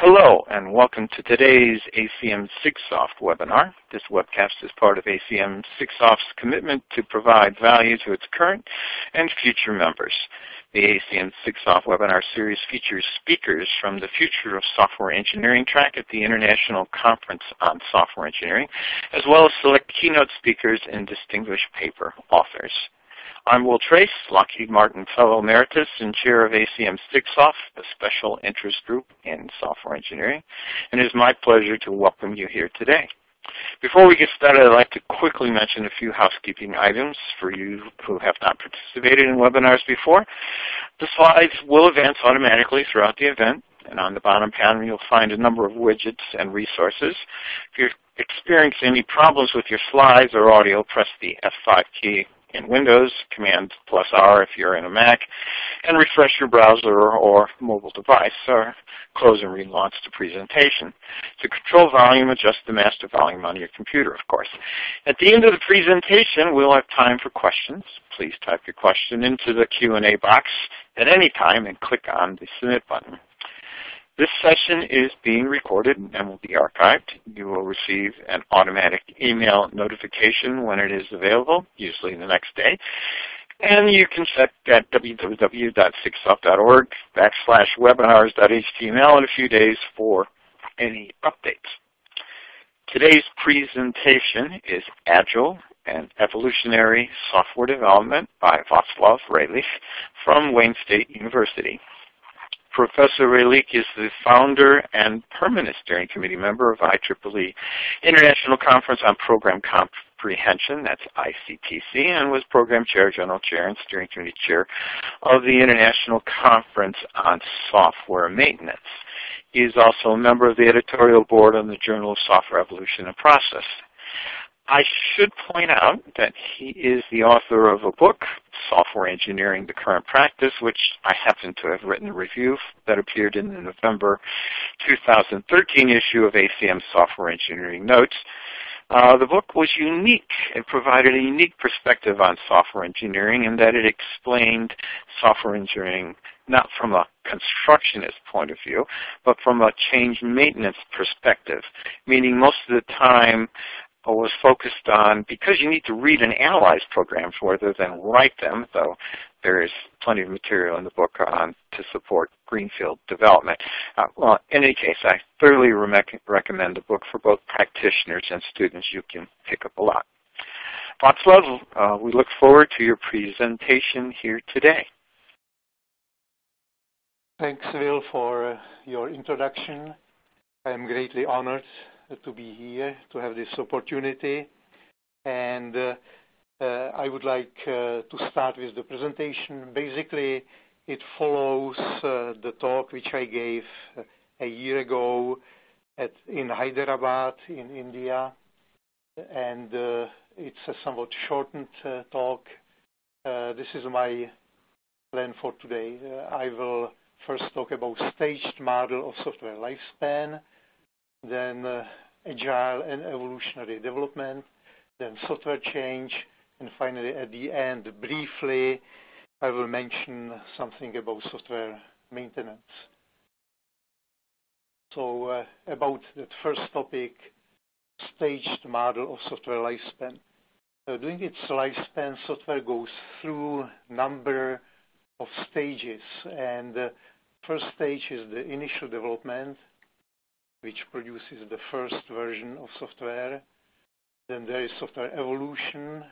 Hello and welcome to today's ACM SIGSOFT webinar. This webcast is part of ACM SIGSOFT's commitment to provide value to its current and future members. The ACM SIGSOFT webinar series features speakers from the Future of Software Engineering track at the International Conference on Software Engineering, as well as select keynote speakers and distinguished paper authors. I'm Will Trace, Lockheed Martin Fellow Emeritus and Chair of ACM SIGSOFT, the Special Interest Group in Software Engineering, and it is my pleasure to welcome you here today. Before we get started, I'd like to quickly mention a few housekeeping items for you who have not participated in webinars before. The slides will advance automatically throughout the event, and on the bottom panel you'll find a number of widgets and resources. If you're experiencing any problems with your slides or audio, press the F5 key in Windows, Command+R if you're in a Mac, and refresh your browser or mobile device, or close and relaunch the presentation. To control volume, adjust the master volume on your computer, of course. At the end of the presentation, we'll have time for questions. Please type your question into the Q&A box at any time and click on the Submit button. This session is being recorded and will be archived. You will receive an automatic email notification when it is available, usually the next day. And you can check at www.sigsoft.org/webinars.html in a few days for any updates. Today's presentation is Agile and Evolutionary Software Development by Václav Rajlich from Wayne State University. Professor Rajlich is the founder and permanent steering committee member of IEEE International Conference on Program Comprehension, that's ICPC, and was program chair, general chair, and steering committee chair of the International Conference on Software Maintenance. He is also a member of the editorial board on the Journal of Software Evolution and Process. I should point out that he is the author of a book, Software Engineering, the Current Practice, which I happen to have written a review that appeared in the November 2013 issue of ACM Software Engineering Notes. The book was unique. It provided a unique perspective on software engineering in that it explained software engineering not from a constructionist point of view, but from a change maintenance perspective, meaning most of the time was focused on, because you need to read and analyze programs rather than write them, though there is plenty of material in the book on to support greenfield development. Well, in any case, I thoroughly recommend the book for both practitioners and students. You can pick up a lot. Václav, we look forward to your presentation here today. Thanks, Will, for your introduction. I am greatly honored to be here, to have this opportunity. And I would like to start with the presentation. Basically, it follows the talk which I gave a year ago in Hyderabad in India. And it's a somewhat shortened talk. This is my plan for today. I will first talk about staged model of software lifespan, then Agile and Evolutionary development, then software change, and finally at the end, briefly, I will mention something about software maintenance. So about that first topic, staged model of software lifespan. During its lifespan, software goes through a number of stages, and the first stage is the initial development, which produces the first version of software. Then there is software evolution,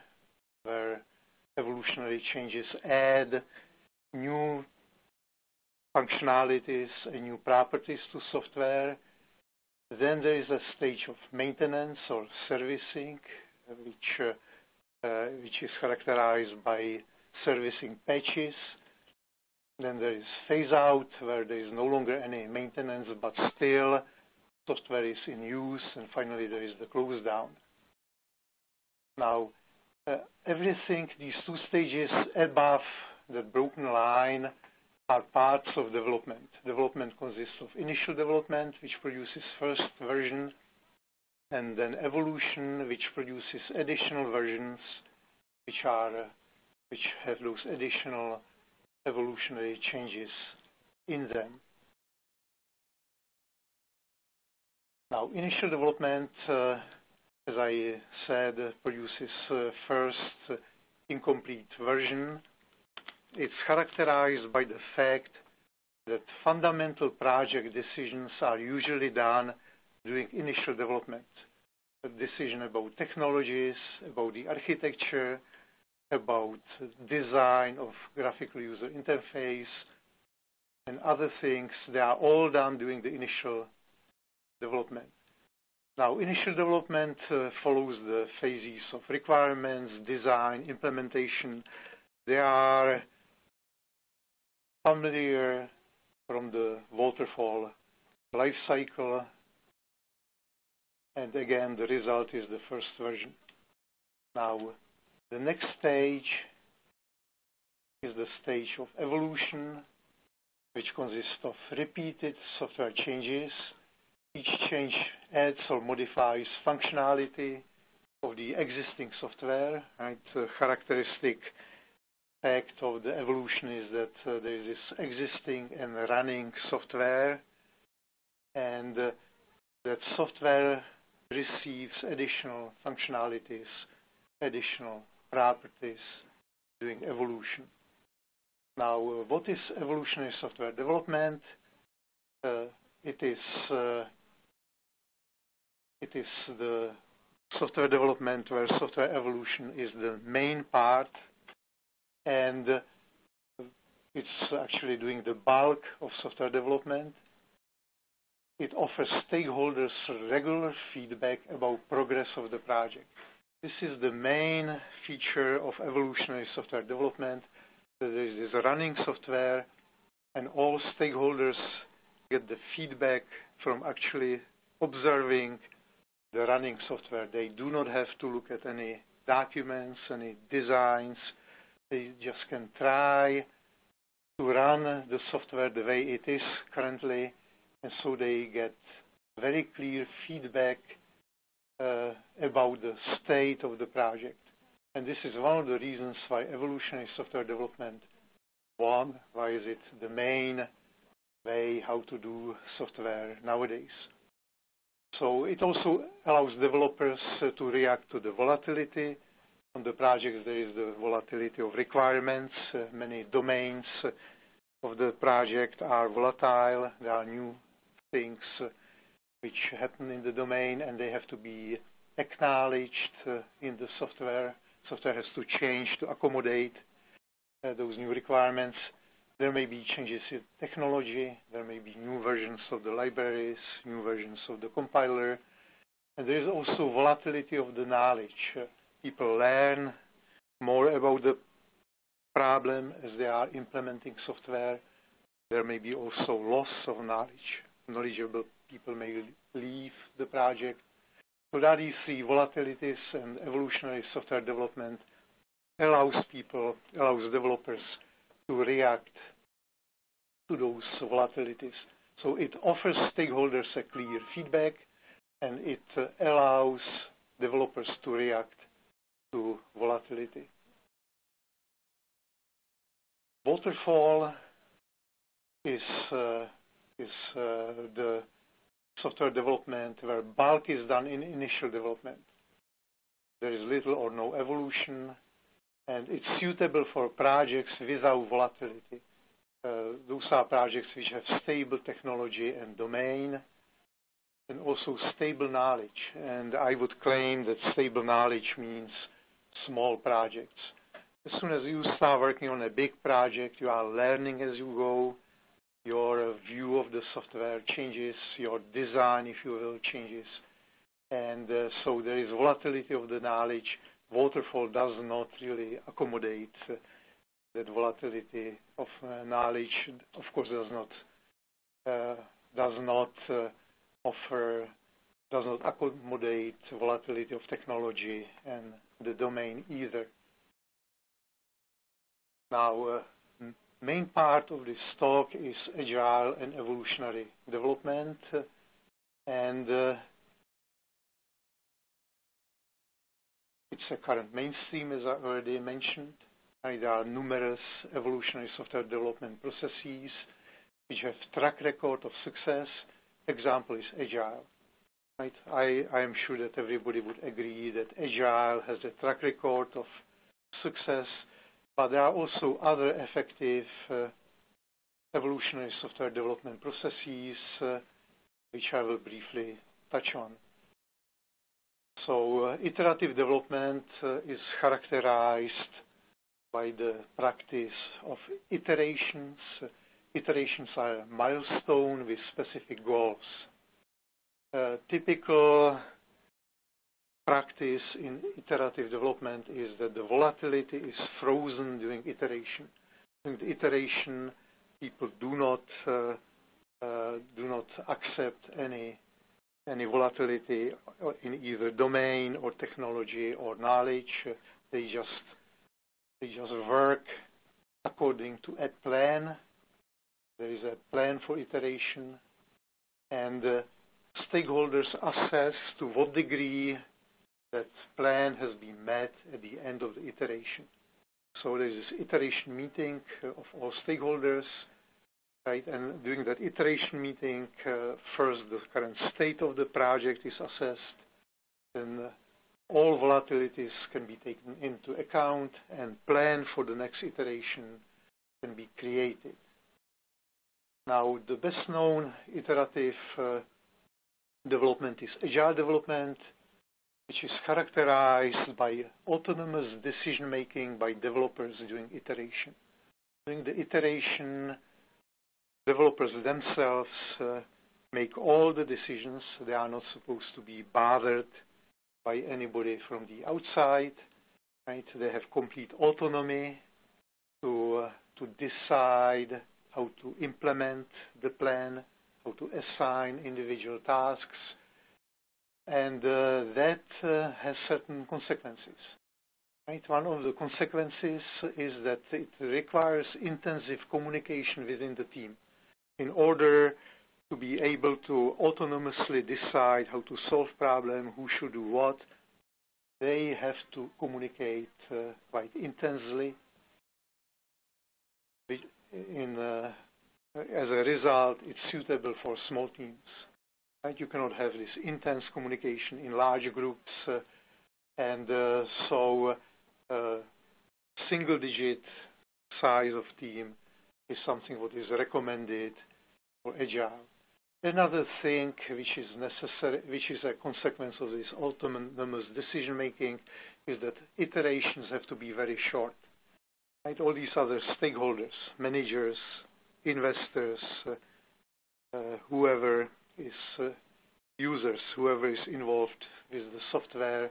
where evolutionary changes add new functionalities and new properties to software. Then there is a stage of maintenance or servicing, which is characterized by servicing patches. Then there is phase out, where there is no longer any maintenance, but still software is in use, and finally there is the close down. Now, everything, these two stages above the broken line are parts of development. Development consists of initial development, which produces first version, and then evolution, which produces additional versions, which have those additional evolutionary changes in them. Now, initial development, as I said, produces first incomplete version. It's characterized by the fact that fundamental project decisions are usually done during initial development. A decision about technologies, about the architecture, about design of graphical user interface, and other things, they are all done during the initial development. Now, initial development follows the phases of requirements, design, implementation. They are familiar from the Waterfall life cycle. And again, the result is the first version. Now, the next stage is the stage of evolution, which consists of repeated software changes. Each change adds or modifies functionality of the existing software. Right? The characteristic fact of the evolution is that there is this existing and running software, and that software receives additional functionalities, additional properties during evolution. Now, what is evolutionary software development? It is the software development where software evolution is the main part, and it's actually doing the bulk of software development. It offers stakeholders regular feedback about progress of the project. This is the main feature of evolutionary software development. There is a running software, and all stakeholders get the feedback from actually observing the running software. They do not have to look at any documents, any designs. They just can try to run the software the way it is currently, and so they get very clear feedback about the state of the project. And this is one of the reasons why evolutionary software development, why is it the main way how to do software nowadays. So it also allows developers to react to the volatility. On the projects, there is the volatility of requirements. Many domains of the project are volatile. There are new things which happen in the domain, and they have to be acknowledged in the software. Software has to change to accommodate those new requirements. There may be changes in technology. There may be new versions of the libraries, new versions of the compiler. And there is also volatility of the knowledge. People learn more about the problem as they are implementing software. There may be also loss of knowledge. Knowledgeable people may leave the project. So that is the volatilities, and evolutionary software development allows developers to react to those volatilities. So it offers stakeholders a clear feedback, and it allows developers to react to volatility. Waterfall is the software development where bulk is done in initial development. There is little or no evolution, and it's suitable for projects without volatility. Those are projects which have stable technology and domain, and also stable knowledge. And I would claim that stable knowledge means small projects. As soon as you start working on a big project, you are learning as you go. Your view of the software changes, your design, if you will, changes. And so there is volatility of the knowledge. Waterfall does not really accommodate that volatility of knowledge. Of course, does not accommodate volatility of technology and the domain either. Now, main part of this talk is Agile and evolutionary development, and it's a current mainstream, as I already mentioned. There are numerous evolutionary software development processes which have track record of success. Example is Agile. Right? I am sure that everybody would agree that Agile has a track record of success, but there are also other effective evolutionary software development processes which I will briefly touch on. So iterative development is characterized by the practice of iterations. Iterations are a milestone with specific goals. Typical practice in iterative development is that the volatility is frozen during iteration. During the iteration, people do not accept any volatility in either domain or technology or knowledge. They just work according to a plan. There is a plan for iteration, and stakeholders assess to what degree that plan has been met at the end of the iteration. So there is this iteration meeting of all stakeholders, right? And during that iteration meeting, first the current state of the project is assessed, then all volatilities can be taken into account, and plan for the next iteration can be created. Now, the best known iterative development is Agile development, which is characterized by autonomous decision-making by developers during iteration. During the iteration, developers themselves make all the decisions. They are not supposed to be bothered by anybody from the outside. Right? They have complete autonomy to decide how to implement the plan, how to assign individual tasks, and that has certain consequences. Right? One of the consequences is that it requires intensive communication within the team in order to be able to autonomously decide how to solve problem, who should do what. They have to communicate quite intensely. As a result, it's suitable for small teams. Right? You cannot have this intense communication in large groups, and so single-digit size of team is something what is recommended for Agile. Another thing which is necessary, which is a consequence of this autonomous decision-making, is that iterations have to be very short. Right? All these other stakeholders, managers, investors, whoever is users, whoever is involved with the software,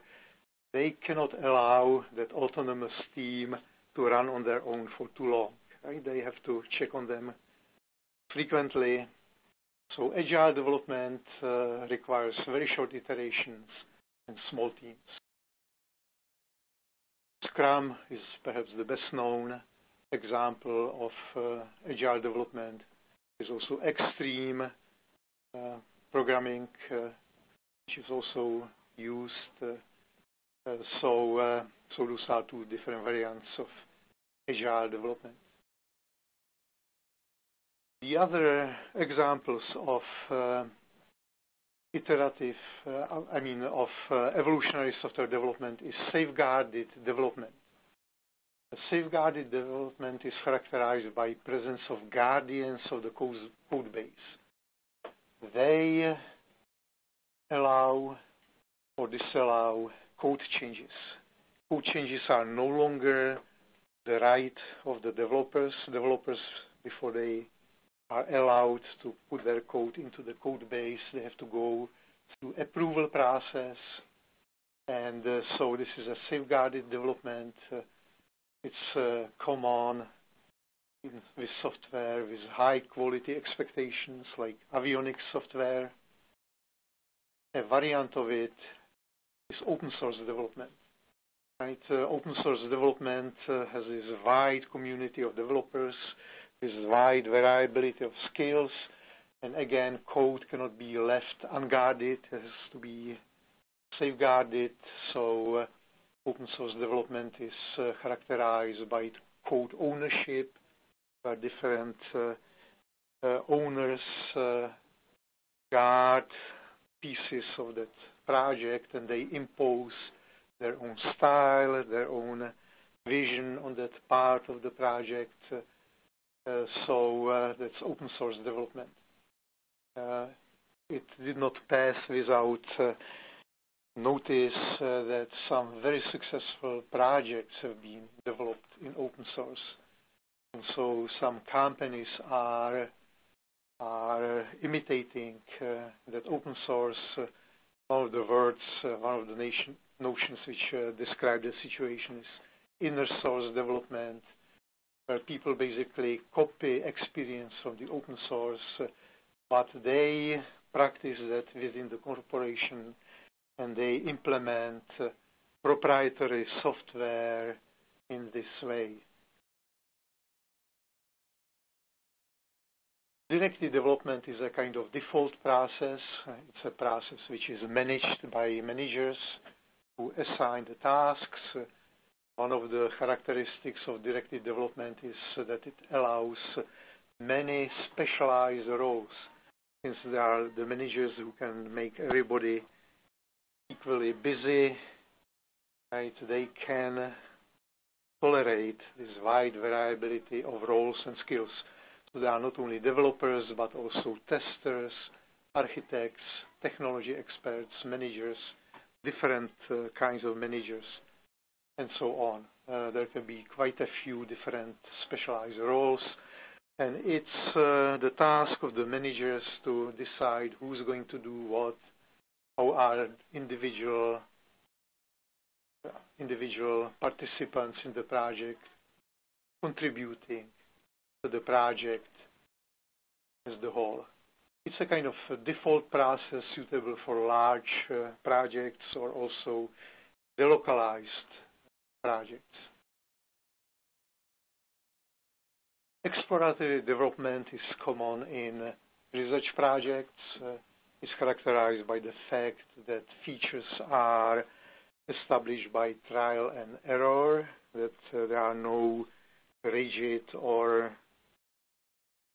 they cannot allow that autonomous team to run on their own for too long. Right? They have to check on them frequently. So Agile development requires very short iterations and small teams. Scrum is perhaps the best known example of Agile development. There's also extreme programming, which is also used. So those are two different variants of Agile development. The other examples of evolutionary software development is safeguarded development. Safeguarded development is characterized by presence of guardians of the code base. They allow or disallow code changes. Code changes are no longer the right of the developers. Developers, before they are allowed to put their code into the code base, they have to go through approval process, and so this is a safeguarded development. It's common with software with high quality expectations like avionics software. A variant of it is open source development. Right? Open source development has this wide community of developers, this wide variability of skills, and again, code cannot be left unguarded. It has to be safeguarded. So open source development is characterized by code ownership, where different owners guard pieces of that project, and they impose their own style, their own vision on that part of the project. So that's open source development. It did not pass without notice that some very successful projects have been developed in open source. And so some companies are imitating that open source. One of the words, one of the notions which describe the situation is inner source development, where people basically copy experience from the open source, but they practice that within the corporation, and they implement proprietary software in this way. Directive development is a kind of default process. It's a process which is managed by managers who assign the tasks. One of the characteristics of directive development is that it allows many specialized roles. Since there are the managers who can make everybody equally busy, right, they can tolerate this wide variability of roles and skills. So there are not only developers, but also testers, architects, technology experts, managers, different kinds of managers, and so on. There can be quite a few different specialized roles. And it's the task of the managers to decide who's going to do what, how are individual participants in the project contributing to the project as the whole. It's a kind of a default process suitable for large projects or also delocalized projects. Exploratory development is common in research projects. It's characterized by the fact that features are established by trial and error, that there are no rigid or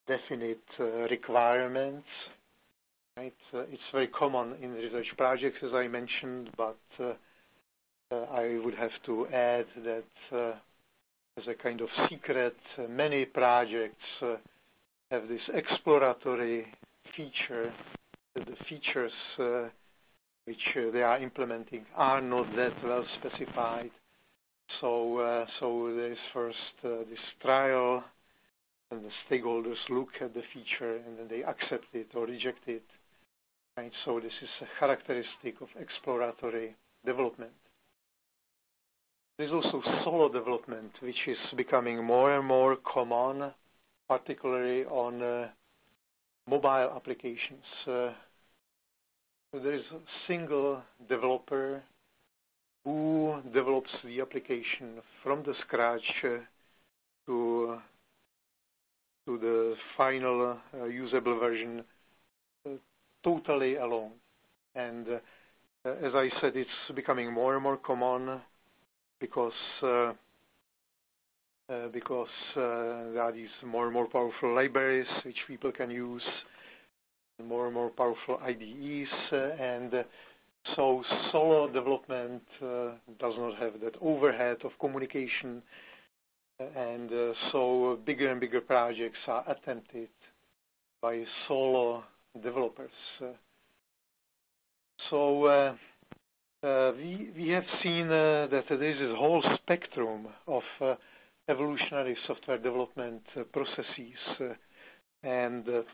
definite requirements. Right? It's very common in research projects, as I mentioned, but I would have to add that as a kind of secret, many projects have this exploratory feature, that the features which they are implementing are not that well specified. So there is first this trial, and the stakeholders look at the feature and then they accept it or reject it. Right? So this is a characteristic of exploratory development. There's also solo development, which is becoming more and more common, particularly on mobile applications. So there is a single developer who develops the application from the scratch to the final usable version totally alone. And as I said, it's becoming more and more common because there are these more and more powerful libraries which people can use, more and more powerful IDEs, and so solo development does not have that overhead of communication, and so bigger and bigger projects are attempted by solo developers. We have seen that there is a whole spectrum of evolutionary software development processes, and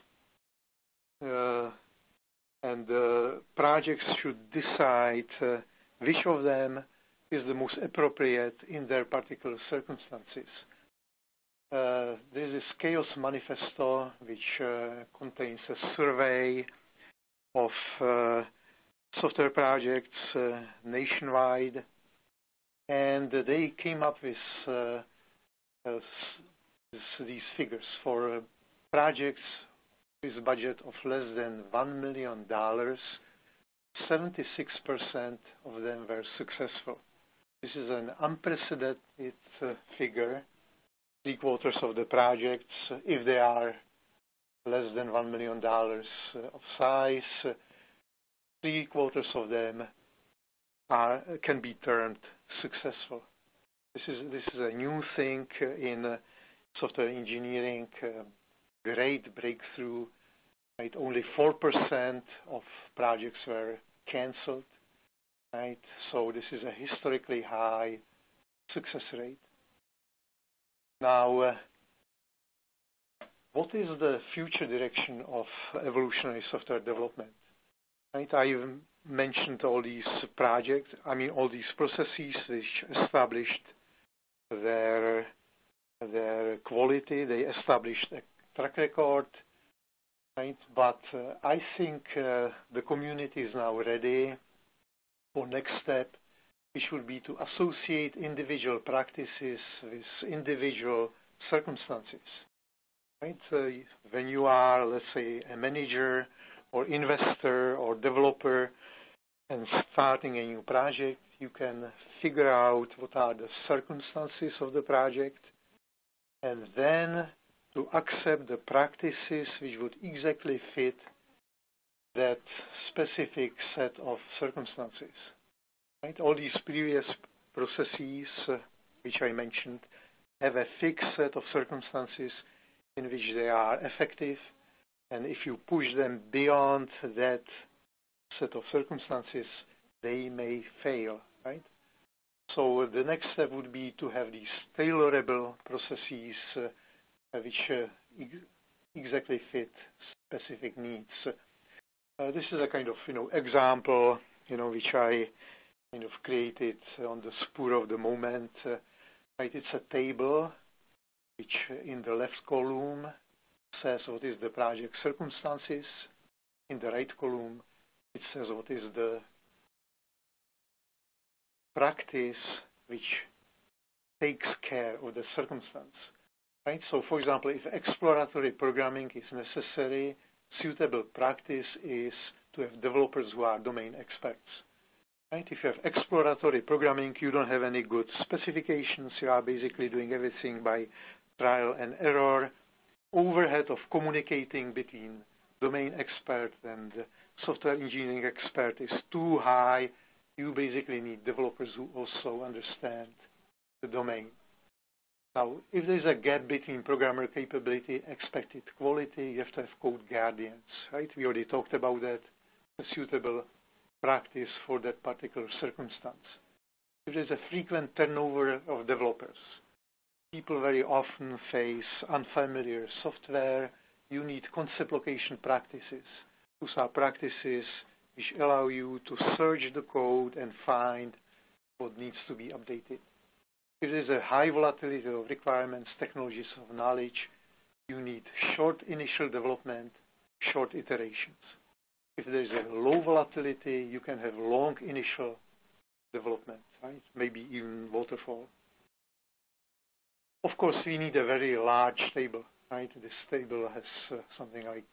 projects should decide which of them is the most appropriate in their particular circumstances. There is a Chaos Manifesto which contains a survey of software projects nationwide, and they came up with these figures for projects with a budget of less than $1 million. 76% of them were successful. This is an unprecedented figure. 3/4 of the projects, if they are less than $1 million of size, 3/4 of them can be termed successful. This is a new thing in software engineering, great breakthrough. Right? Only 4% of projects were canceled. Right? So this is a historically high success rate. Now, what is the future direction of evolutionary software development? Right? I mentioned all these projects, all these processes which established their quality, they established a track record, right? But I think the community is now ready for next step, which would be to associate individual practices with individual circumstances. Right? When you are, let's say, a manager or investor or developer and starting a new project, you can figure out what are the circumstances of the project and then to accept the practices which would exactly fit that specific set of circumstances. Right? All these previous processes which I mentioned have a fixed set of circumstances in which they are effective, and if you push them beyond that set of circumstances, they may fail. Right? So the next step would be to have these tailorable processes which exactly fit specific needs. This is a kind of example which I kind of created on the spur of the moment. Right? It's a table which in the left column says what is the project circumstances. In the right column it says what is the practice which takes care of the circumstance. Right? So for example, if exploratory programming is necessary, suitable practice is to have developers who are domain experts. Right? If you have exploratory programming, you don't have any good specifications. You are basically doing everything by trial and error. Overhead of communicating between domain expert and software engineering expert is too high. You basically need developers who also understand the domain. Now, if there's a gap between programmer capability, expected quality, you have to have code guardians, right? We already talked about that, a suitable practice for that particular circumstance. If there's a frequent turnover of developers, people very often face unfamiliar software, you need concept location practices. Those are practices which allow you to search the code and find what needs to be updated. If there's a high volatility of requirements, technologies of knowledge, you need short initial development, short iterations. If there's a low volatility, you can have long initial development, right? Maybe even waterfall. Of course, we need a very large table, right? This table has something like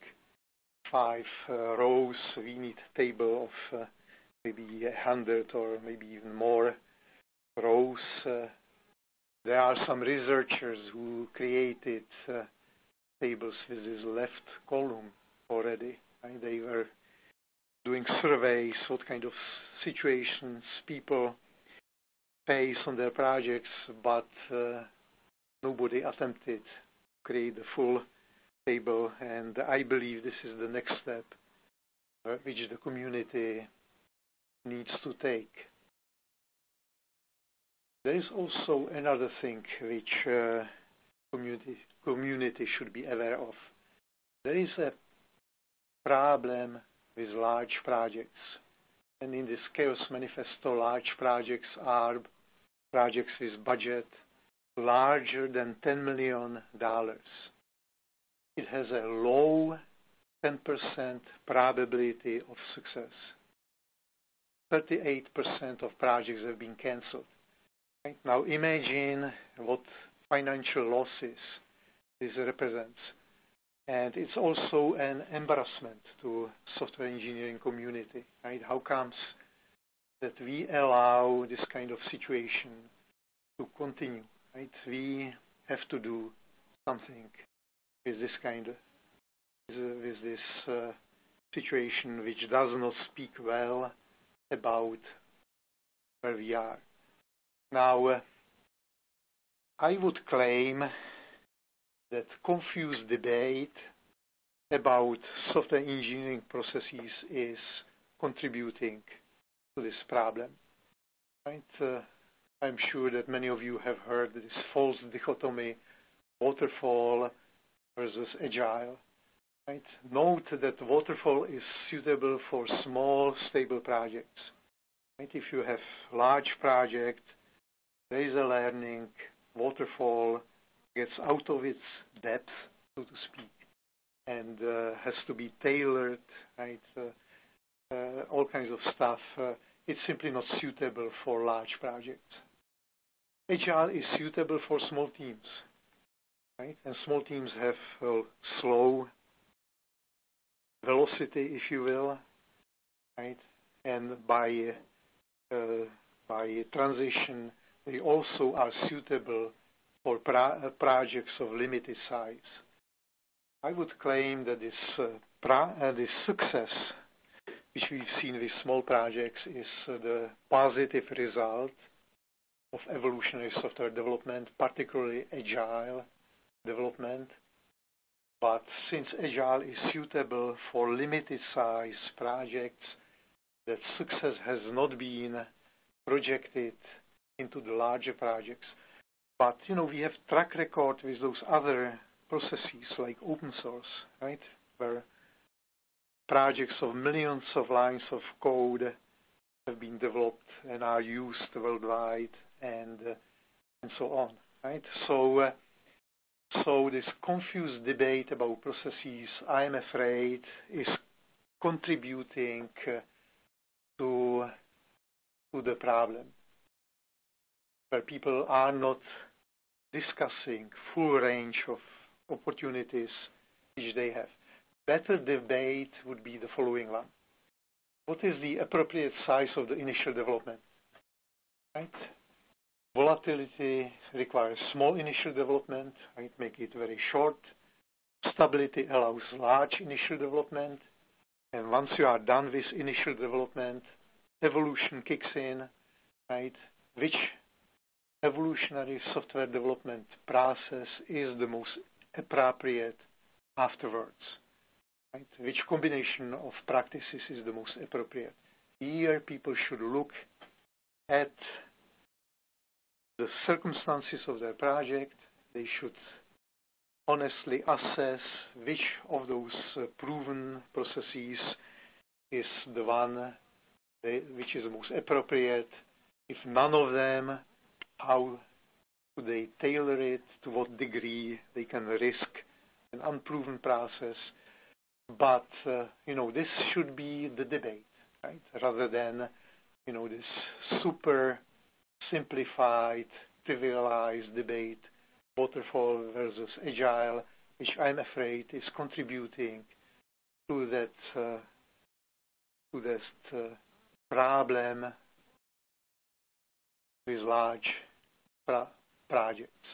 5 rows. We need a table of maybe 100 or maybe even more rows. There are some researchers who created tables with this left column already. Right? They were doing surveys, what kind of situations people face on their projects, but nobody attempted to create the full table, and I believe this is the next step which the community needs to take. There is also another thing which community should be aware of. There is a problem with large projects, and in this Chaos Manifesto, large projects are projects with budget larger than $10 million. It has a low 10% probability of success. 38% of projects have been canceled. Right? Now imagine what financial losses this represents. And it's also an embarrassment to software engineering community. Right? How comes that we allow this kind of situation to continue? Right? We have to do something with this kind of, with this situation which does not speak well about where we are. Now, I would claim that confused debate about software engineering processes is contributing to this problem. Right? I'm sure that many of you have heard this false dichotomy, Waterfall versus Agile. Right? Note that Waterfall is suitable for small, stable projects. Right? If you have large project, there is a learning, Waterfall gets out of its depth, so to speak, and has to be tailored, right? All kinds of stuff. It's simply not suitable for large projects. Agile is suitable for small teams, right? And small teams have slow velocity, if you will, right? And by transition, they also are suitable for projects of limited size. I would claim that this success, which we've seen with small projects, is the positive result of evolutionary software development, particularly Agile development. But since Agile is suitable for limited size projects, that success has not been projected into the larger projects. But, we have track record with those other processes like open source, right, where projects of millions of lines of code have been developed and are used worldwide, and so on, right? So this confused debate about processes, I am afraid, is contributing to the problem, where people are not discussing full range of opportunities which they have. Better debate would be the following one. What is the appropriate size of the initial development? Right? Volatility requires small initial development, right? Make it very short. Stability allows large initial development. And once you are done with initial development, evolution kicks in, right? Which evolutionary software development process is the most appropriate afterwards? Right? Which combination of practices is the most appropriate? Here, people should look at the circumstances of their project. They should honestly assess which of those proven processes is the one which is the most appropriate. If none of them, how do they tailor it, to what degree they can risk an unproven process. But, this should be the debate, right? Rather than, this super simplified, trivialized debate, Waterfall versus Agile, which I'm afraid is contributing to that problem with large projects.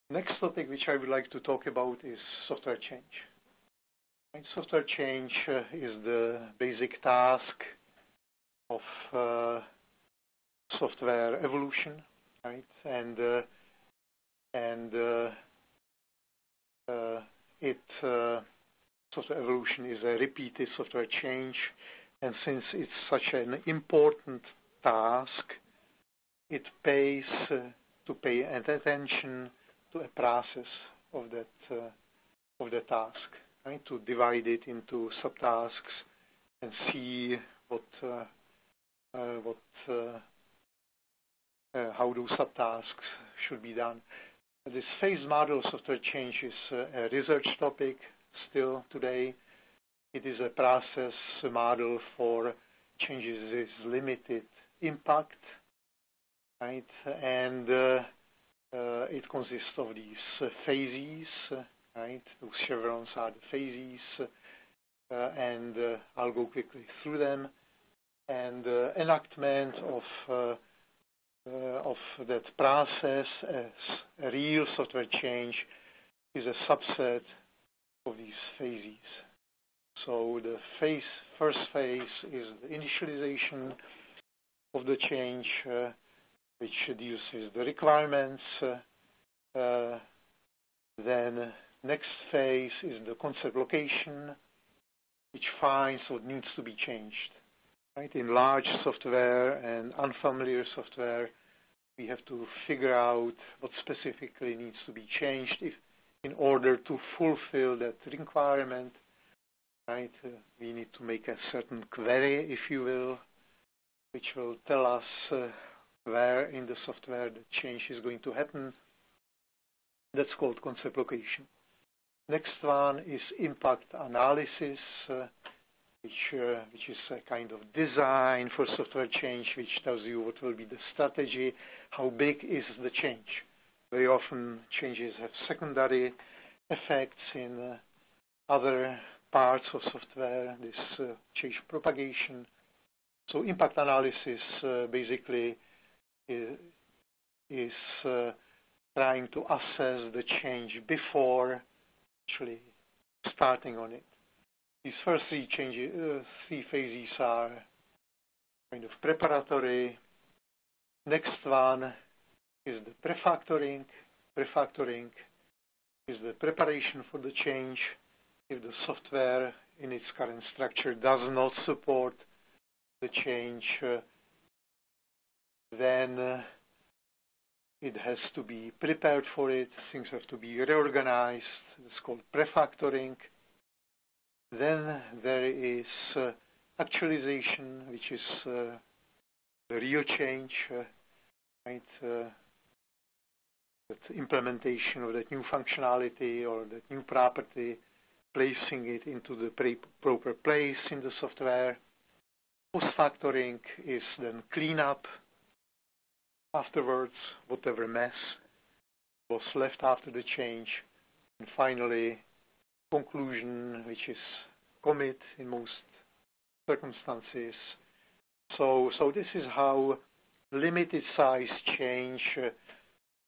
Next topic which I would like to talk about is software change. And software change is the basic task of software evolution, right? And software evolution is a repeated software change, and since it's such an important task, it pays to pay attention to a process of the task, right? To divide it into subtasks and see how those subtasks should be done. This phase model software change is a research topic still today. It is a process model for changes with limited impact, right? And it consists of these phases, right? Those chevrons are the phases, and I'll go quickly through them. And enactment of that process as a real software change is a subset of these phases. So the first phase is the initialization of the change, which deals with the requirements. Then next phase is the concept location, which finds what needs to be changed. Right? In large software and unfamiliar software, we have to figure out what specifically needs to be changed in order to fulfill that requirement. Right? We need to make a certain query, if you will, which will tell us where in the software the change is going to happen. That's called concept location. Next one is impact analysis, which is a kind of design for software change, which tells you what will be the strategy, how big is the change. Very often changes have secondary effects in other parts of software, this change propagation. So impact analysis basically is trying to assess the change before actually starting on it. These first three phases are kind of preparatory. Next one is the prefactoring. Prefactoring is the preparation for the change. If the software in its current structure does not support the change, then it has to be prepared for it. Things have to be reorganized. It's called prefactoring. Then there is actualization, which is the real change, right? That implementation of that new functionality or that new property, placing it into the proper place in the software. Post-factoring is then cleanup afterwards, whatever mess was left after the change. And finally, conclusion, which is commit in most circumstances. So this is how limited size change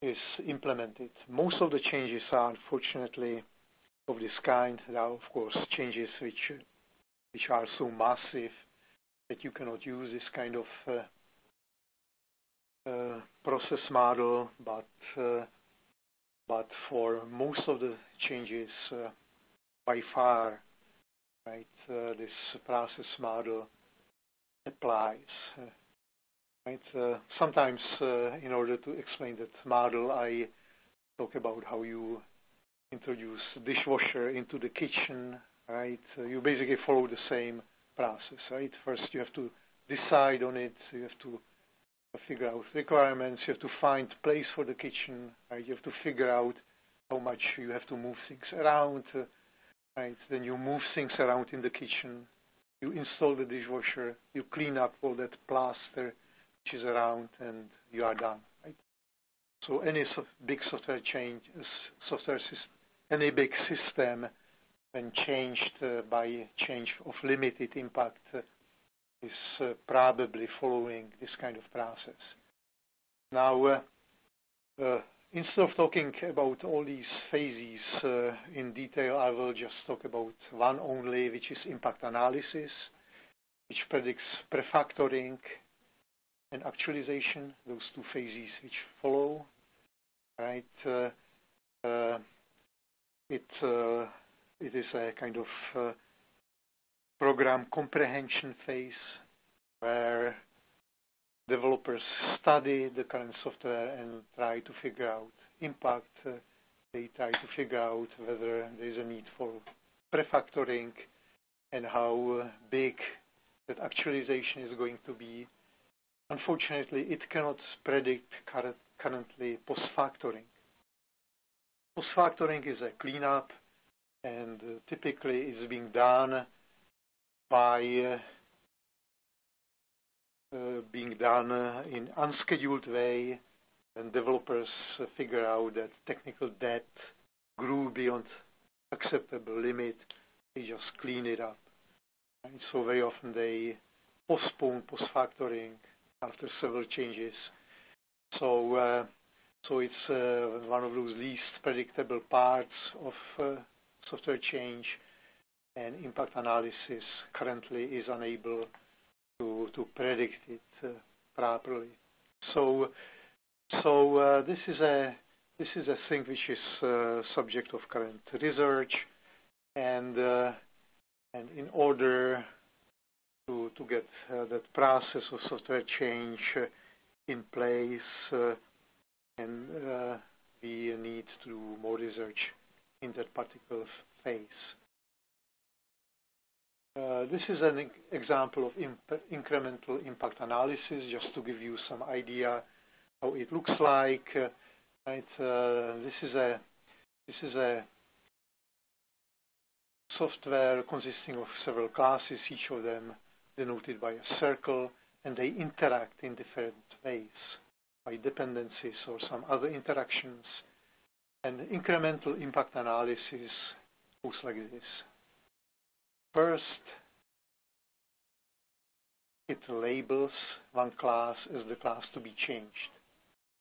is implemented. Most of the changes are unfortunately of this kind. There are, of course, changes which are so massive that you cannot use this kind of process model, but for most of the changes, by far, right, this process model applies. Right? Sometimes, in order to explain that model, I talk about how you introduce dishwasher into the kitchen. Right? You basically follow the same process. Right? First, you have to decide on it. You have to figure out requirements. You have to find place for the kitchen. Right? You have to figure out how much you have to move things around. Right? Then you move things around in the kitchen. You install the dishwasher. You clean up all that plaster which is around, and you are done. Right? So any big software change, any big system, when changed by change of limited impact, is probably following this kind of process. Now, instead of talking about all these phases in detail, I will just talk about one only, which is impact analysis, which predicts prefactoring and actualization, those two phases which follow. Right? It is a kind of program comprehension phase where developers study the current software and try to figure out impact. They try to figure out whether there is a need for prefactoring and how big that actualization is going to be. Unfortunately, it cannot predict currently post-factoring. Post-factoring is a cleanup, and typically is being done by in unscheduled way, and developers figure out that technical debt grew beyond acceptable limit. They just clean it up. And so very often they postpone post-factoring after several changes. So So it's one of those least predictable parts of software change, and impact analysis currently is unable to predict it properly. So this is a thing which is subject of current research, and in order to get that process of software change in place, and we need to do more research in that particular phase. This is an example of incremental impact analysis, just to give you some idea how it looks like. Right? This is a software consisting of several classes, each of them denoted by a circle, and they interact in different ways by dependencies or some other interactions. And incremental impact analysis looks like this. First, it labels one class as the class to be changed.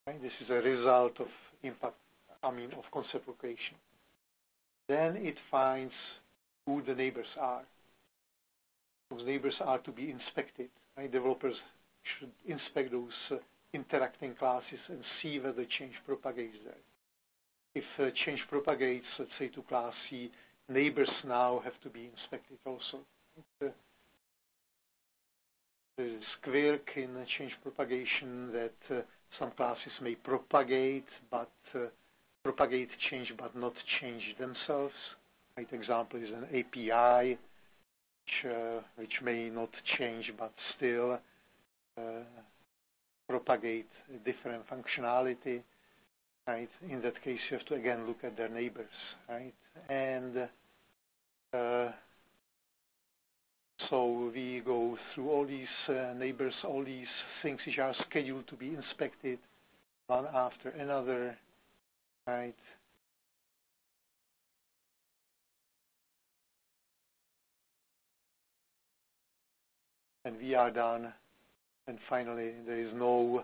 Right? This is a result of of concept location. Then it finds who the neighbors are. Those neighbors are to be inspected. Right? Developers should inspect those interacting classes and see whether change propagates there. If change propagates, let's say, to class C, neighbors now have to be inspected also. There is a quirk in change propagation that some classes may propagate change but not change themselves. Right example is an API, which may not change but still propagate a different functionality. Right? In that case, you have to again look at their neighbors. Right? And so we go through all these neighbors, all these things which are scheduled to be inspected one after another. Right? And we are done. And finally, there is no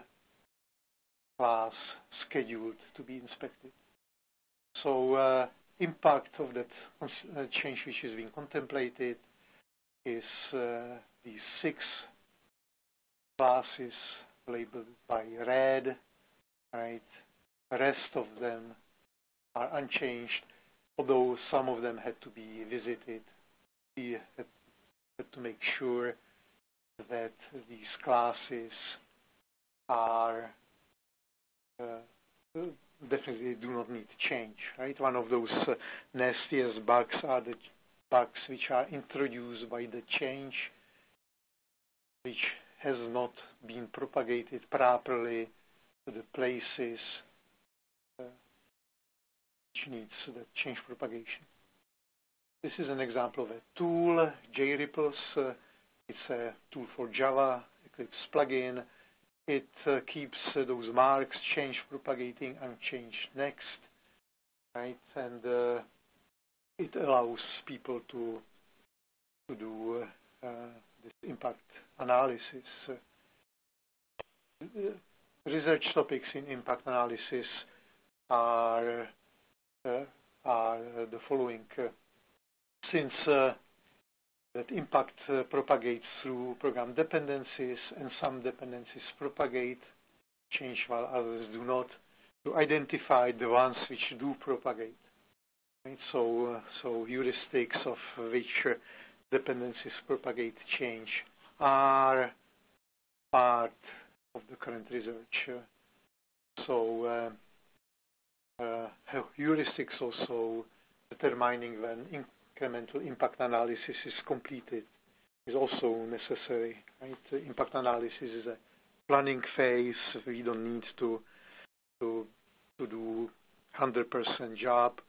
class scheduled to be inspected. So impact of that change which is being contemplated is these 6 classes labeled by red. Right? The rest of them are unchanged, although some of them had to be visited. We had to make sure that these classes are definitely do not need to change. Right? One of those nastiest bugs are the bugs which are introduced by the change, which has not been propagated properly to the places which needs the change propagation. This is an example of a tool, JRipples. It's a tool for Java, Eclipse plugin. It keeps those marks, change propagating and change next, right? And it allows people to do this impact analysis. Research topics in impact analysis are the following. Since that impact propagates through program dependencies, and some dependencies propagate change while others do not, to identify the ones which do propagate. Right? So heuristics of which dependencies propagate change are part of the current research. So heuristics also determining when incremental impact analysis is completed is also necessary. Right? Impact analysis is a planning phase. We don't need to do 100% job,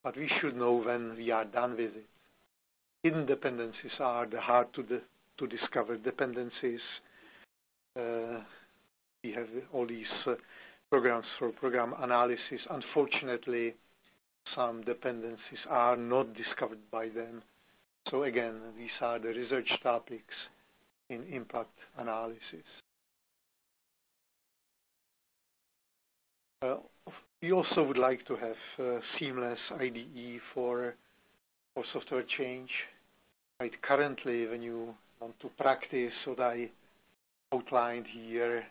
but we should know when we are done with it. Hidden dependencies are the hard to discover dependencies. We have all these programs for program analysis. Unfortunately, some dependencies are not discovered by them. So again, these are the research topics in impact analysis. We also would like to have seamless IDE for software change. Right, currently, when you want to practice what I outlined here,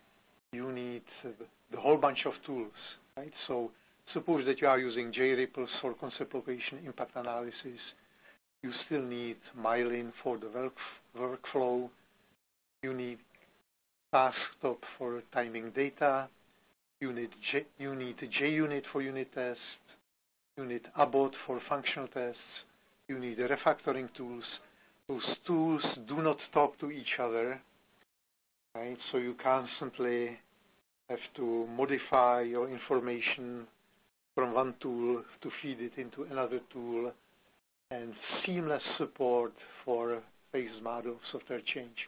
you need the whole bunch of tools. Right, so suppose that you are using JRipples for concept location impact analysis. You still need Mylin for the workflow. You need TaskTop for timing data. You need JUnit for unit tests. You need Abbott for functional tests. You need refactoring tools. Those tools do not talk to each other, right? So you constantly have to modify your information from one tool to feed it into another tool, and seamless support for phased model software change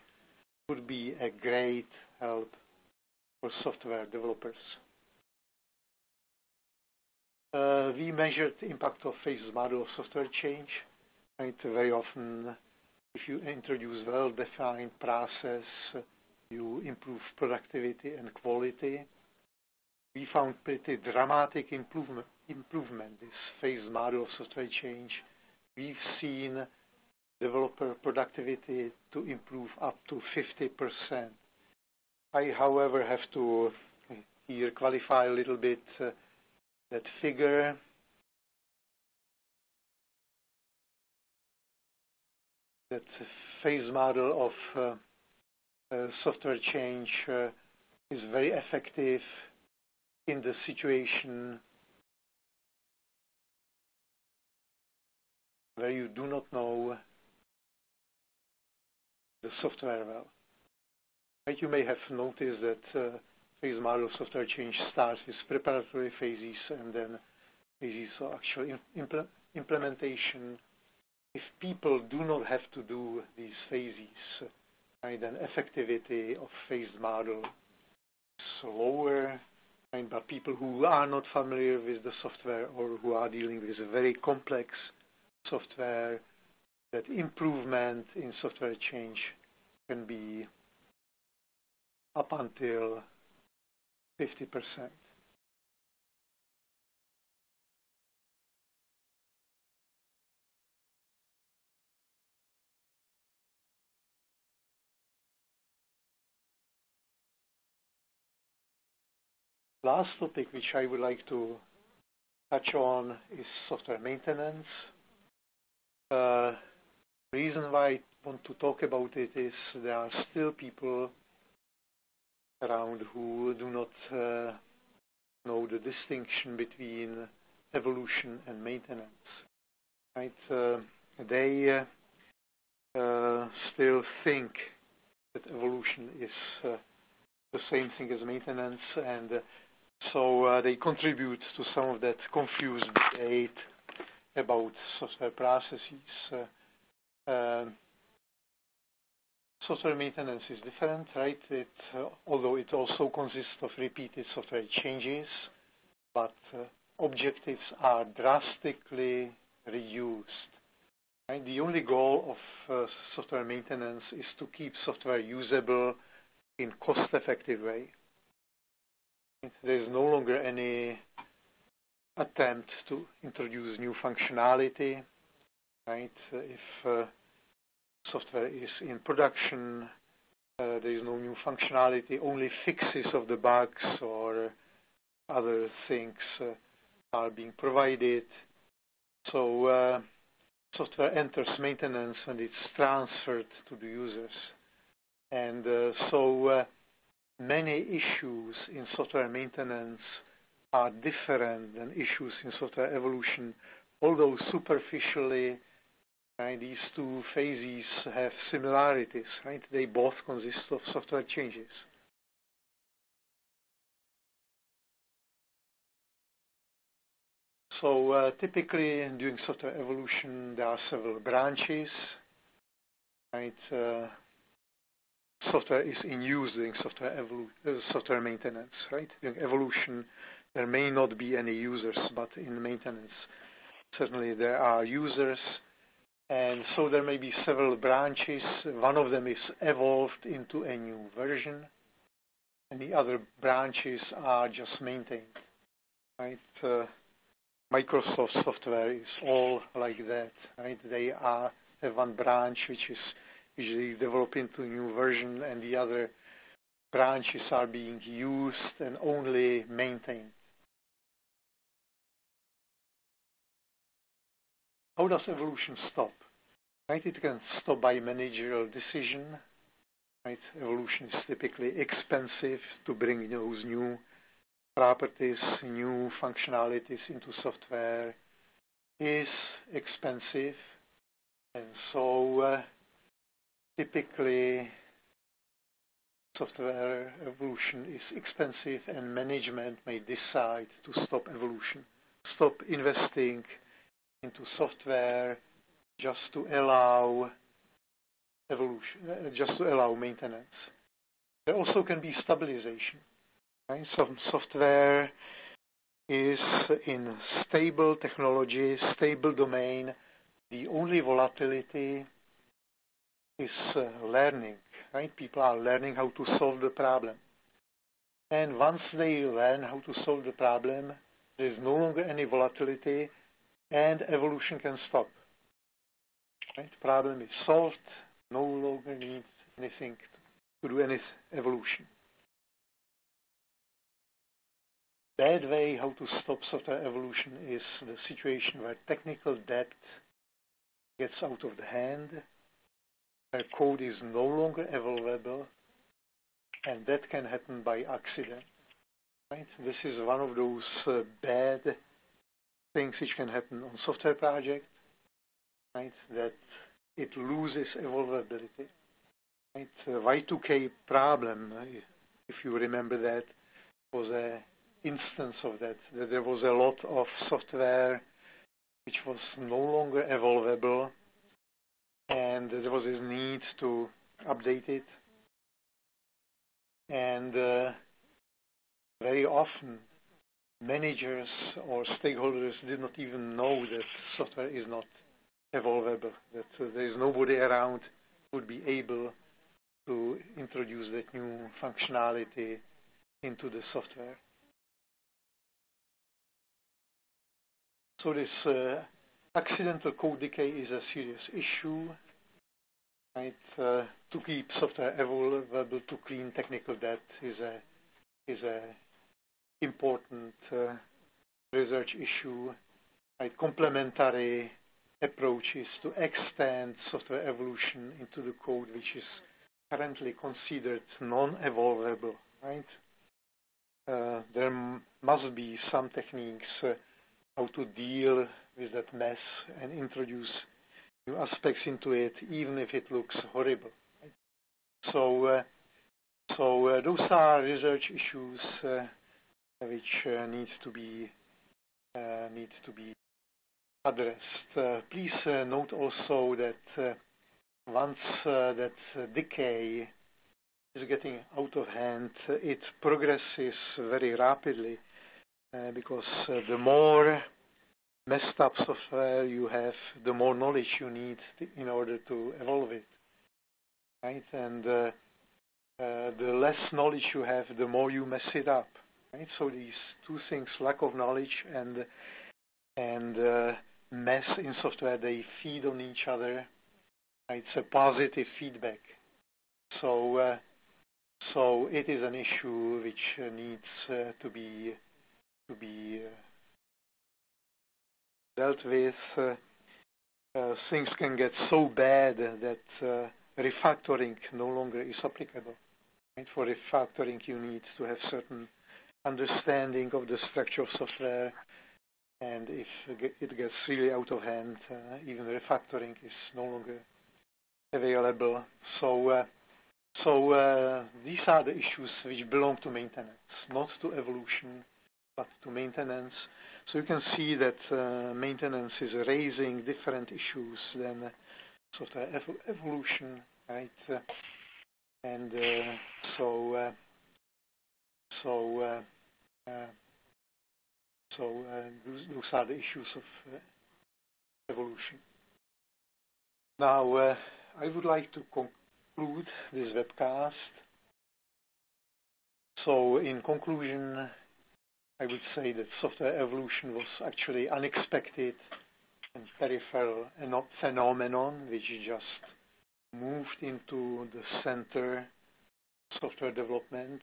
would be a great help for software developers. We measured the impact of phased model software change. Right? Very often, if you introduce well-defined process, you improve productivity and quality. We found pretty dramatic improvement this phased model software change. We've seen developer productivity to improve up to 50%. I, however, have to here qualify a little bit that figure. That phase model of software change is very effective in the situation where you do not know the software well. Right? You may have noticed that phase model software change starts with preparatory phases and then phases of actual implementation. If people do not have to do these phases, right, then effectivity of phased model is lower. Right? But people who are not familiar with the software or who are dealing with a very complex software, that improvement in software change can be up until 50%. Last topic which I would like to touch on is software maintenance. The reason why I want to talk about it is there are still people around who do not know the distinction between evolution and maintenance. Right? They still think that evolution is the same thing as maintenance, and so they contribute to some of that confused debate about software processes. Software maintenance is different, right? Although it also consists of repeated software changes, but objectives are drastically reduced. Right? The only goal of software maintenance is to keep software usable in cost-effective way. There is no longer any attempt to introduce new functionality. Right? If software is in production, there is no new functionality, only fixes of the bugs or other things are being provided. So software enters maintenance when it's transferred to the users. And so many issues in software maintenance are different than issues in software evolution, although superficially these two phases have similarities. Right? They both consist of software changes. So typically during software evolution there are several branches. Right? Software is in use during software maintenance. Right? During evolution, there may not be any users, but in maintenance, certainly there are users. And so there may be several branches. One of them is evolved into a new version, and the other branches are just maintained. right? Microsoft software is all like that, right? They have one branch which is usually developing to a new version, and the other branches are being used and only maintained. How does evolution stop? Right? It can stop by managerial decision. Right? Evolution is typically expensive to bring those new properties, new functionalities into software is expensive, and so typically software evolution is expensive, and management may decide to stop evolution, stop investing into software just to allow evolution, just to allow maintenance. There also can be stabilization. Right? Some software is in stable technology, stable domain. The only volatility is learning. Right? People are learning how to solve the problem. And once they learn how to solve the problem, there is no longer any volatility, and evolution can stop. Right? The problem is solved, no longer needs anything to do any evolution. Bad way how to stop software evolution is the situation where technical debt gets out of the hand, where code is no longer available, and that can happen by accident. Right? This is one of those bad things which can happen on software project, right? That it loses evolvability. Right? Y2K problem, if you remember that, was an instance of that there was a lot of software which was no longer evolvable, and there was this need to update it. And very often, managers or stakeholders did not even know that software is not evolvable, that there is nobody around who would be able to introduce that new functionality into the software. So this accidental code decay is a serious issue. Right? To keep software available, to clean technical debt is a important research issue. Right? Complementary approaches to extend software evolution into the code which is currently considered non-evolvable. Right? There must be some techniques how to deal with that mess and introduce new aspects into it, even if it looks horrible. Right? So those are research issues which need to be addressed. Please note also that once that decay is getting out of hand, it progresses very rapidly because the more messed up software you have, the more knowledge you need in order to evolve it. Right? And the less knowledge you have, the more you mess it up. Right? So these two things, lack of knowledge and mess in software, they feed on each other. It's a positive feedback. So it is an issue which needs to be dealt with. Things can get so bad that refactoring no longer is applicable. Right? For refactoring, you need to have certain understanding of the structure of software, and if it gets really out of hand, even refactoring is no longer available. So these are the issues which belong to maintenance, not to evolution, but to maintenance. So you can see that maintenance is raising different issues than software evolution, right? And those are the issues of evolution. Now, I would like to conclude this webcast. So in conclusion, I would say that software evolution was actually unexpected and peripheral and not phenomenon, which just moved into the center of software development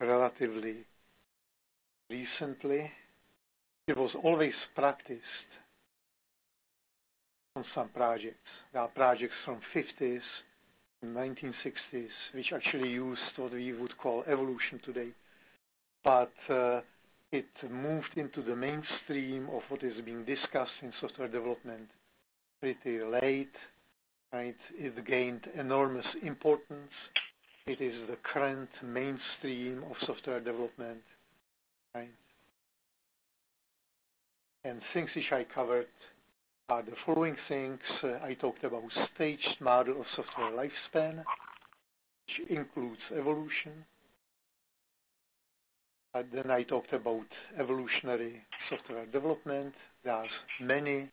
relatively recently. It was always practiced on some projects. There are projects from 50s and 1960s which actually used what we would call evolution today. But it moved into the mainstream of what is being discussed in software development pretty late. Right? It gained enormous importance. It is the current mainstream of software development. Right? And things which I covered are the following things. I talked about staged model of software lifespan, which includes evolution. Then I talked about evolutionary software development. There are many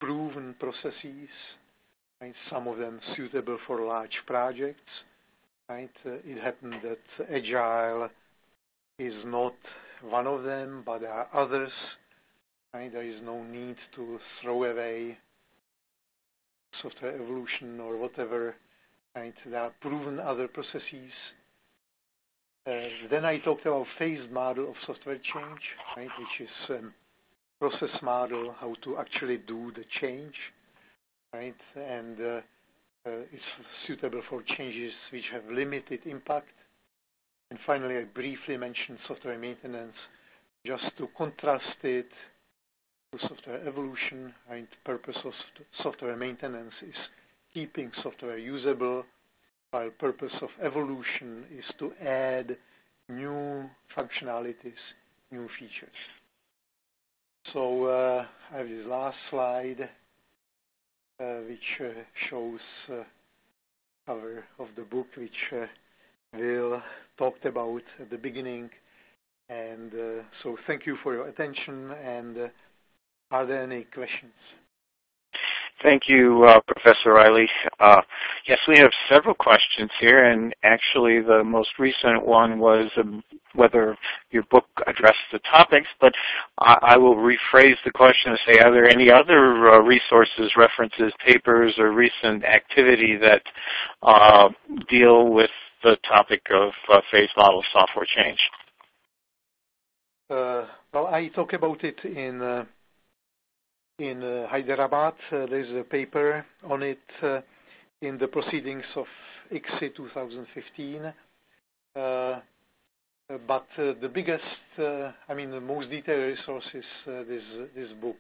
proven processes, right? Some of them suitable for large projects. Right? It happened that Agile is not one of them, but there are others. Right? There is no need to throw away software evolution or whatever. Right? There are proven other processes. Then I talked about phased model of software change, right? Which is process model, how to actually do the change, right? And it's suitable for changes which have limited impact. And finally, I briefly mentioned software maintenance just to contrast it to software evolution. Right? The purpose of software maintenance is keeping software usable, while purpose of evolution is to add new functionalities, new features. So I have this last slide, which shows cover of the book, which Will talked about at the beginning. And so thank you for your attention. And are there any questions? Thank you, Professor Rajlich. Yes, we have several questions here, and actually the most recent one was whether your book addressed the topics, but I will rephrase the question and say, are there any other resources, references, papers, or recent activity that deal with the topic of phase model software change? Well, I talk about it in Hyderabad. There's a paper on it in the proceedings of ICSE 2015. But the biggest, the most detailed resource is this book.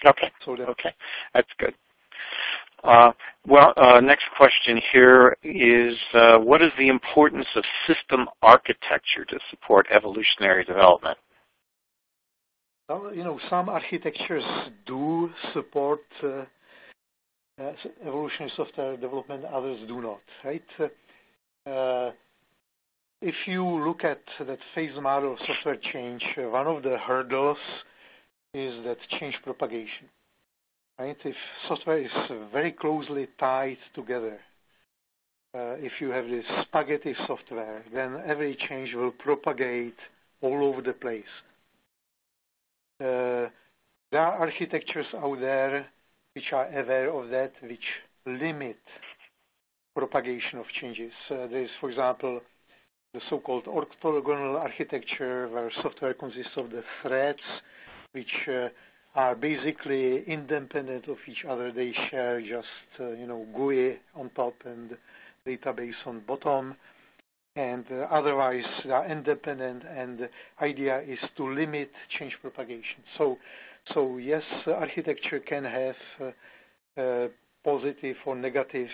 Okay, that's good. Next question here is, what is the importance of system architecture to support evolutionary development? Well, some architectures do support evolutionary software development, others do not, right? If you look at that phase model of software change, one of the hurdles is that change propagation. Right? If software is very closely tied together, if you have this spaghetti software, then every change will propagate all over the place. There are architectures out there which are aware of that, which limit propagation of changes. There is, for example, the so-called orthogonal architecture, where software consists of the threads, which are basically independent of each other. They share just, GUI on top and database on bottom. And otherwise, they are independent, and the idea is to limit change propagation. So yes, architecture can have positive or negative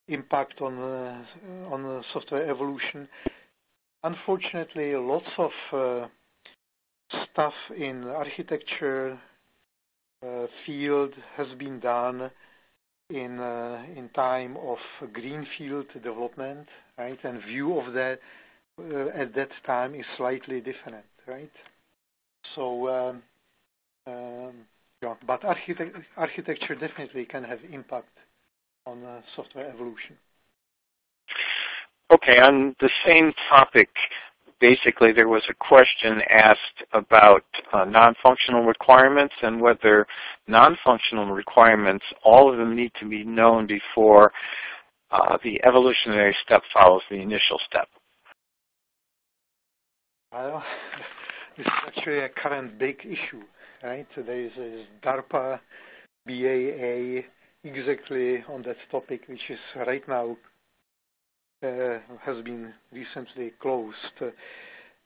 impact on software evolution. Unfortunately, lots of stuff in architecture field has been done in time of greenfield development, right? And view of that at that time is slightly different, right? So, but architecture definitely can have impact software evolution. Okay, on the same topic, basically there was a question asked about non-functional requirements and whether non-functional requirements, all of them need to be known before the evolutionary step follows the initial step. Well, this is actually a current big issue, right? There is DARPA, BAA, exactly on that topic, which is right now has been recently closed.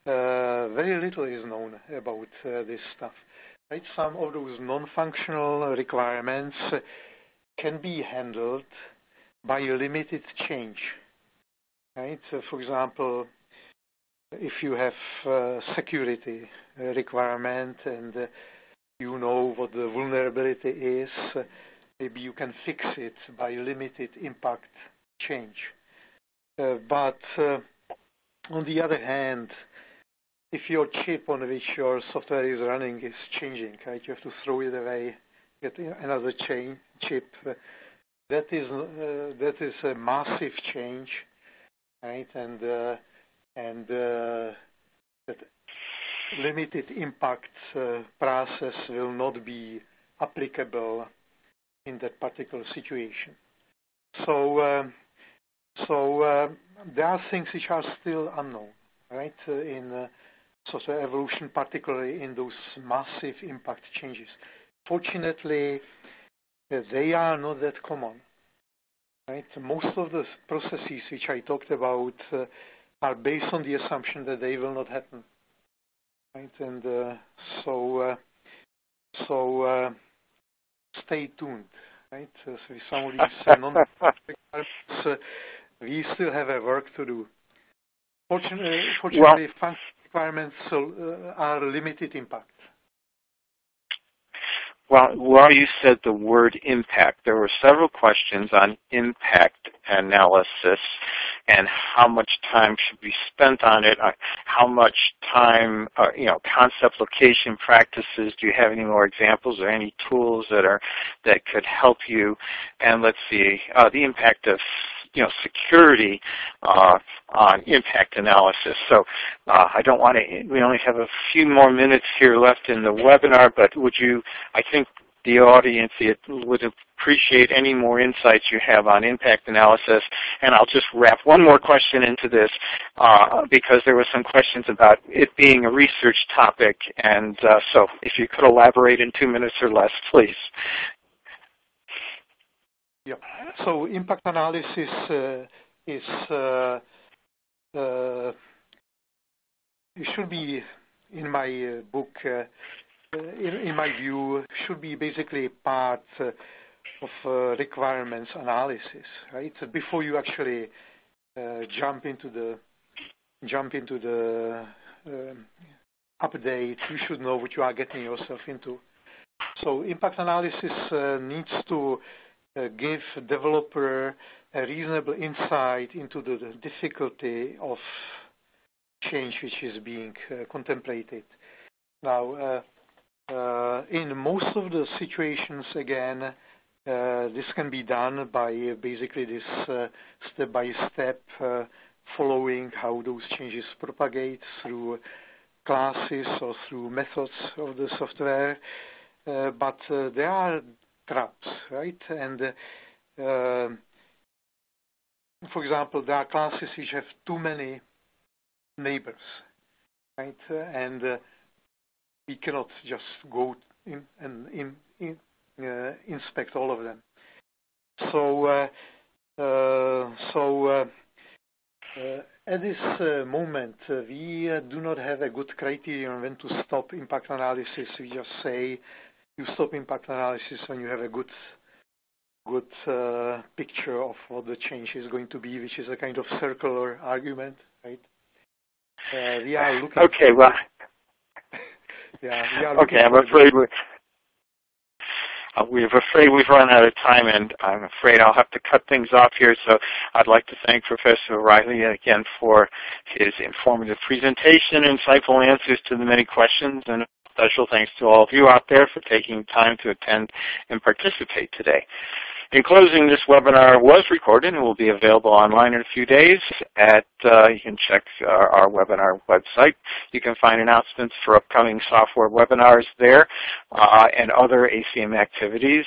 Very little is known about this stuff. Right? Some of those non-functional requirements can be handled by a limited change. Right? So for example, if you have security requirement and you know what the vulnerability is, maybe you can fix it by limited impact change. But on the other hand, if your chip on which your software is running is changing, right, you have to throw it away, get another chip. That is a massive change, right? And that limited impact process will not be applicable in that particular situation. So there are things which are still unknown, right, in software evolution, particularly in those massive impact changes. Fortunately, they are not that common, right? Most of the processes which I talked about are based on the assumption that they will not happen, right? And so stay tuned, right? So some of these non-requirements, we still have a work to do. Fortunately, functional requirements are limited impact. Well, while you said the word impact, there were several questions on impact analysis and how much time should be spent on it, how much time, concept location practices. Do you have any more examples or any tools that could help you? And let's see, the impact of security on impact analysis. So I don't want to, we only have a few more minutes here left in the webinar, but I think the audience would appreciate any more insights you have on impact analysis. And I'll just wrap one more question into this because there were some questions about it being a research topic. And so if you could elaborate in 2 minutes or less, please. Yeah. So impact analysis it should be, in my book, in my view, should be basically part of requirements analysis, right? So before you actually jump into the update, you should know what you are getting yourself into. So impact analysis needs to give developer a reasonable insight into the difficulty of change which is being contemplated. Now, in most of the situations, again, this can be done by basically this step-by-step following how those changes propagate through classes or through methods of the software. But there are traps, right? And for example, there are classes which have too many neighbors, right? And we cannot just go in and inspect all of them. So at this moment, we do not have a good criterion when to stop impact analysis. We just say you stop impact analysis when you have a good picture of what the change is going to be, which is a kind of circular argument, right? We are looking. Okay, well. Yeah, we are looking. Okay, I'm afraid we've run out of time, and I'm afraid I'll have to cut things off here. So I'd like to thank Professor Rajlich again for his informative presentation, insightful answers to the many questions, and special thanks to all of you out there for taking time to attend and participate today. In closing, this webinar was recorded and will be available online in a few days. You can check our webinar website. You can find announcements for upcoming software webinars there and other ACM activities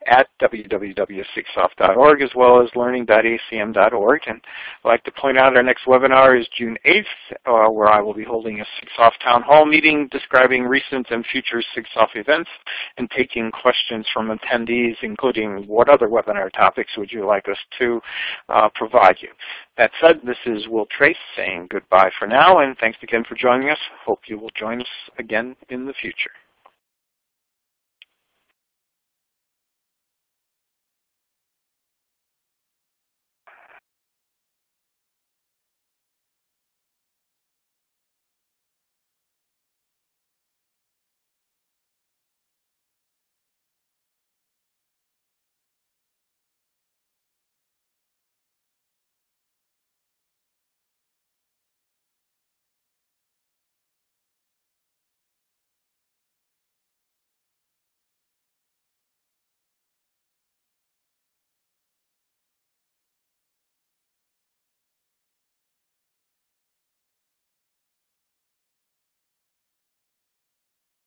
at www.sigsoft.org, as well as learning.acm.org. And I'd like to point out our next webinar is June 8th, where I will be holding a SIGSOFT Town Hall meeting describing recent and future SIGSOFT events and taking questions from attendees, including what other webinar topics would you like us to provide you. That said, this is Will Trace saying goodbye for now, and thanks again for joining us. Hope you will join us again in the future.